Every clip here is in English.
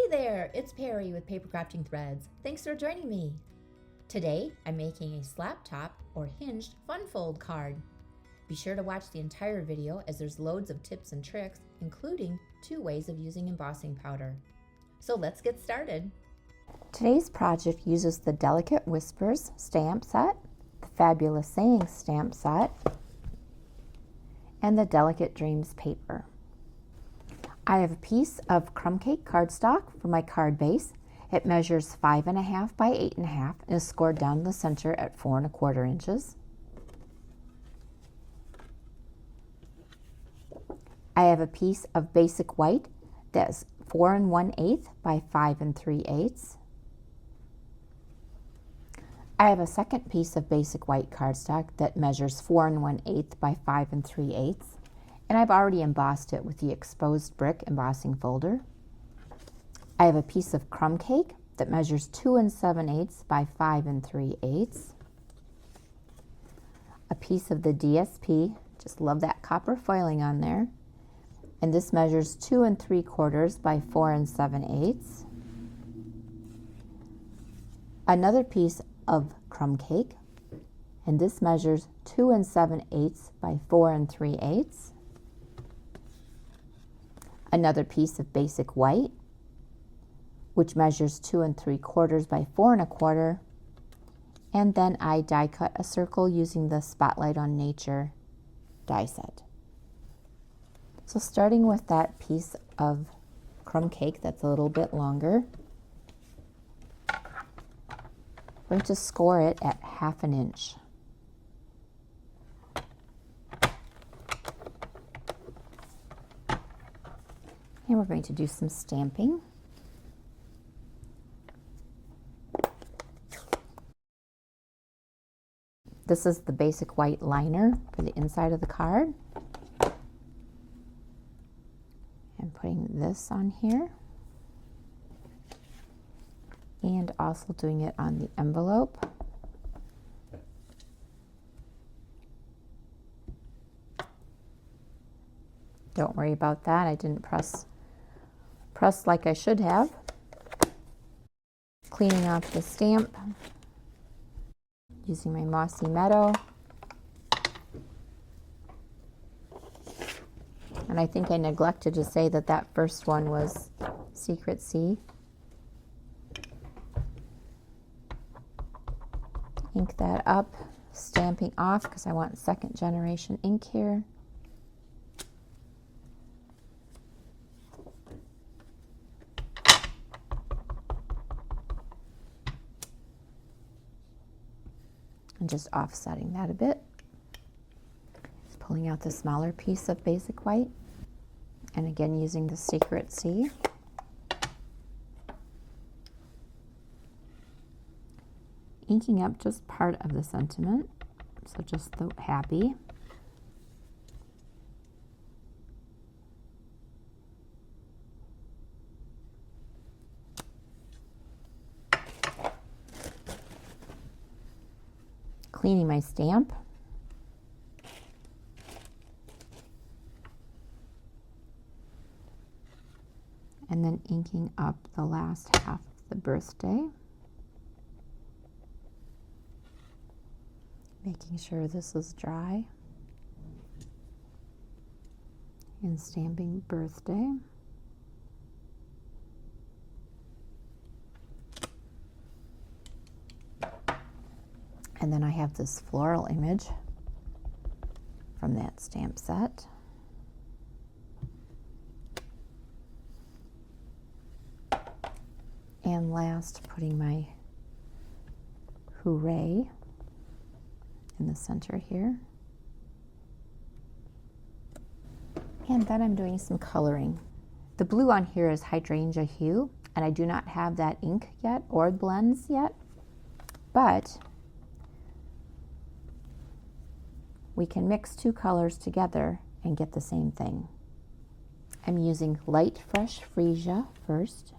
Hey there, it's Perry with PapercraftingThreads. Thanks for joining me. Today, I'm making a slap top or hinged fun fold card. Be sure to watch the entire video as there's loads of tips and tricks, including 2 ways of using embossing powder. So let's get started. Today's project uses the Delicate Whispers stamp set, the Fabulous Sayings stamp set, and the Delicate Dreams paper. I have a piece of crumb cake cardstock for my card base. It measures 5.5 by 8.5 and is scored down the center at 4.25 inches. I have a piece of basic white that's 4 1/8 by 5 3/8. I have a second piece of basic white cardstock that measures 4 1/8 by 5 3/8. And I've already embossed it with the exposed brick embossing folder. I have a piece of crumb cake that measures 2 7/8 by 5 3/8. A piece of the DSP, just love that copper foiling on there, and this measures 2 3/4 by 4 7/8. Another piece of crumb cake, and this measures 2 7/8 by 4 3/8. Another piece of basic white, which measures 2 3/4 by 4 1/4, and then I die cut a circle using the Spotlight on Nature die set. So starting with that piece of crumb cake that's a little bit longer, I'm going to score it at 1/2 inch. And we're going to do some stamping. This is the basic white liner for the inside of the card. And putting this on here. And also doing it on the envelope. Don't worry about that. I didn't press like I should have. Cleaning off the stamp using my Mossy Meadow. And I think I neglected to say that that first one was Secret Sea. Ink that up, stamping off because I want second generation ink here. And just offsetting that a bit. Just pulling out the smaller piece of basic white, and again using the Secret Sea. Inking up just part of the sentiment, so just the happy. Cleaning my stamp. And then inking up the last half of the birthday. Making sure this is dry. And stamping birthday. And then I have this floral image from that stamp set. And last, putting my hooray in the center here. And then I'm doing some coloring. The blue on here is Hydrangea Hue, and I do not have that ink yet or blends yet, but we can mix 2 colors together and get the same thing. I'm using light fresh freesia first.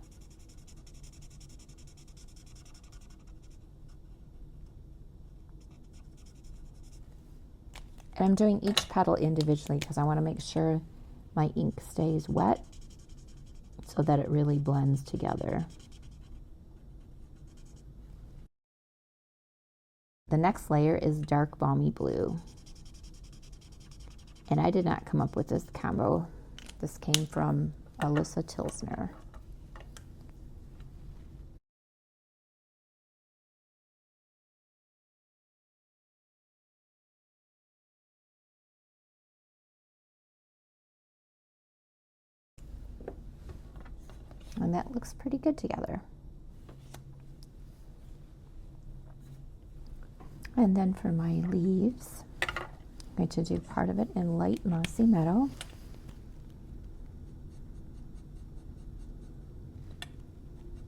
And I'm doing each petal individually because I want to make sure my ink stays wet so that it really blends together. The next layer is dark balmy blue. And I did not come up with this combo. This came from Alyssa Tilsner. And that looks pretty good together. And then for my leaves, I'm going to do part of it in light mossy meadow.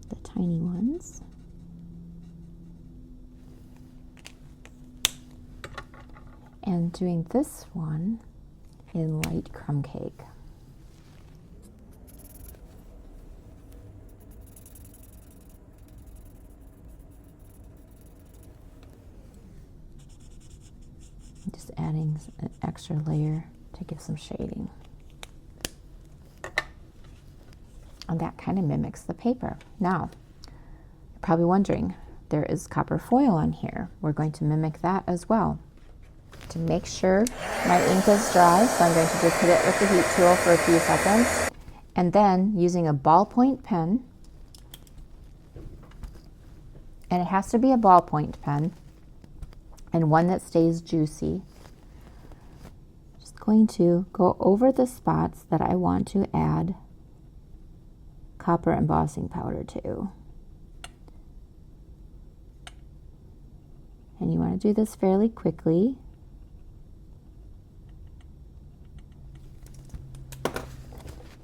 The tiny ones. And doing this one in light crumb cake. Just adding an extra layer to give some shading. And that kind of mimics the paper. Now, you're probably wondering, there is copper foil on here. We're going to mimic that as well. To make sure my ink is dry, so I'm going to just hit it with the heat tool for a few seconds. And then using a ballpoint pen, and it has to be a ballpoint pen, and one that stays juicy. Just going to go over the spots that I want to add copper embossing powder to. And you want to do this fairly quickly.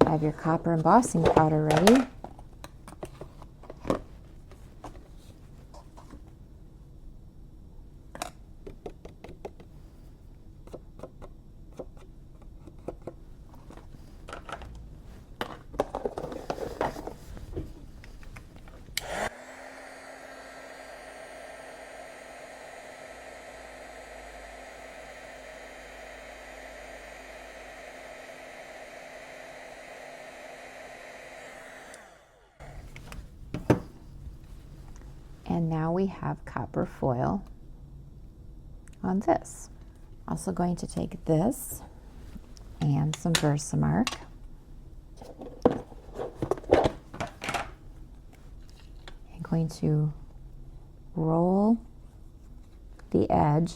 Have your copper embossing powder ready. And now we have copper foil on this. Also going to take this and some Versamark. I'm going to roll the edge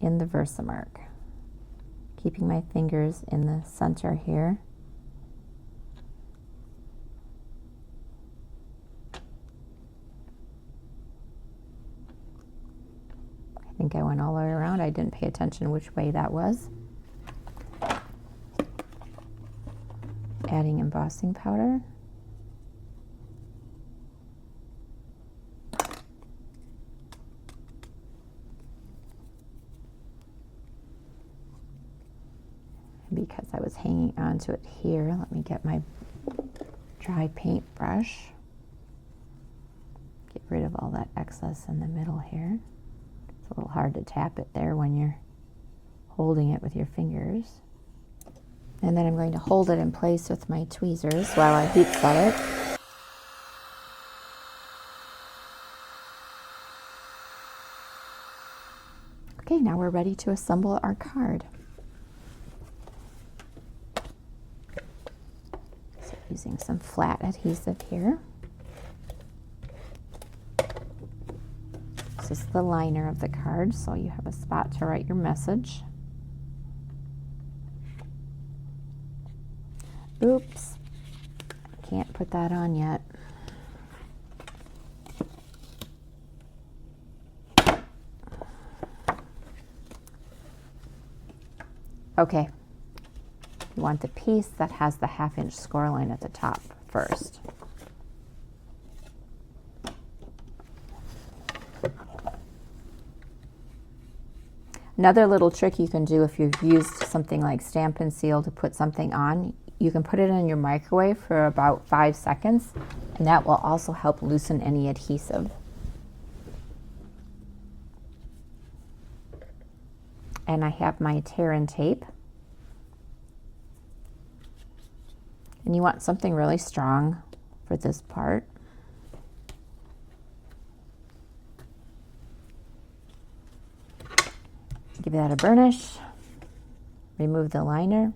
in the Versamark, keeping my fingers in the center here. I think I went all the way around. I didn't pay attention which way that was. Adding embossing powder. Because I was hanging onto it here, let me get my dry paintbrush. Get rid of all that excess in the middle here. It's a little hard to tap it there when you're holding it with your fingers. And then I'm going to hold it in place with my tweezers while I heat set it. Okay, now we're ready to assemble our card. So using some flat adhesive here. This is the liner of the card, so you have a spot to write your message. Oops, can't put that on yet. Okay, you want the piece that has the 1/2 inch score line at the top first. Another little trick you can do if you've used something like Stampin' Seal to put something on, you can put it in your microwave for about 5 seconds, and that will also help loosen any adhesive. And I have my tear and tape. And you want something really strong for this part. Give that a burnish. Remove the liner.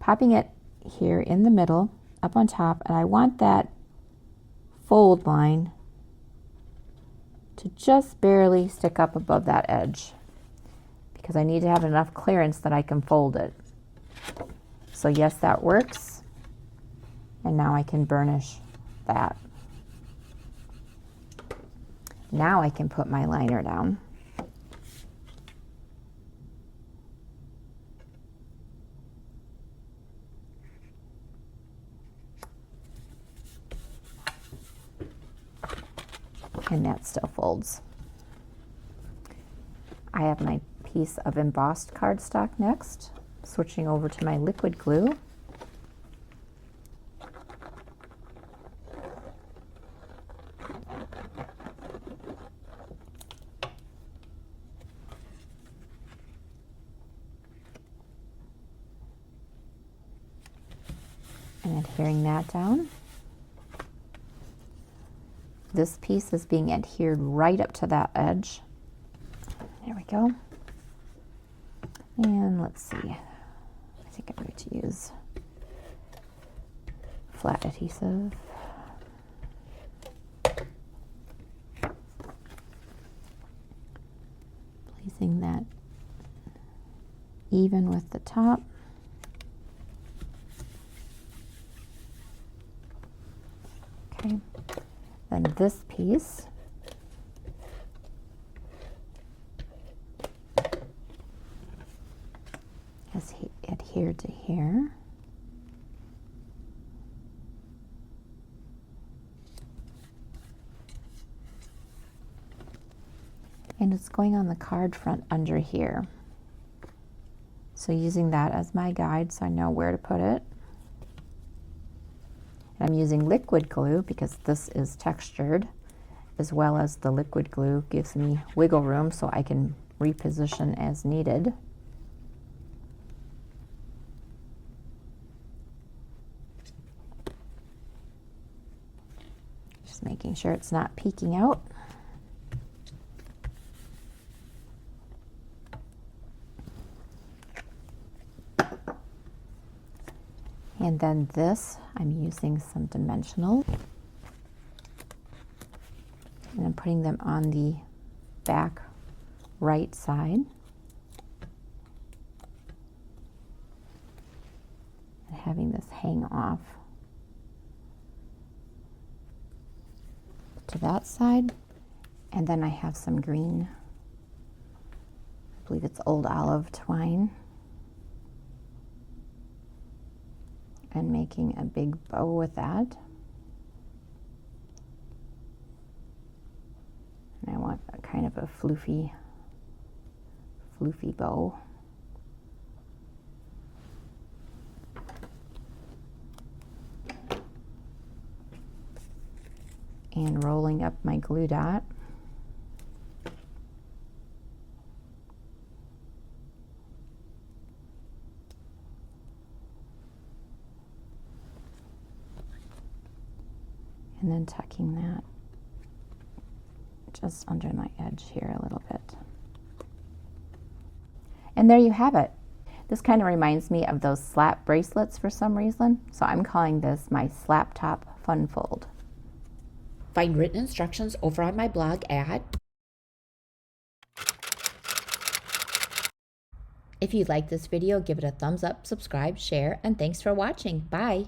Popping it here in the middle, up on top, and I want that fold line to just barely stick up above that edge because I need to have enough clearance that I can fold it. So yes, that works. And now I can burnish that. Now I can put my liner down. And that still folds. I have my piece of embossed cardstock next, switching over to my liquid glue. And adhering that down. This piece is being adhered right up to that edge. There we go. And let's see. I think I'm going to use flat adhesive. Placing that even with the top. Okay. Then this piece has adhered to here. And it's going on the card front under here. So using that as my guide so I know where to put it. I'm using liquid glue because this is textured, as well as the liquid glue gives me wiggle room so I can reposition as needed. Just making sure it's not peeking out. And then this, I'm using some dimensional. And I'm putting them on the back right side. And having this hang off to that side. And then I have some green, I believe it's old olive twine. And making a big bow with that. And I want a kind of a floofy bow. And rolling up my glue dot. And then tucking that just under my edge here a little bit. And there you have it. This kind of reminds me of those slap bracelets for some reason. So I'm calling this my slap top fun fold. Find written instructions over on my blog at... If you like this video, give it a thumbs up, subscribe, share, and thanks for watching. Bye!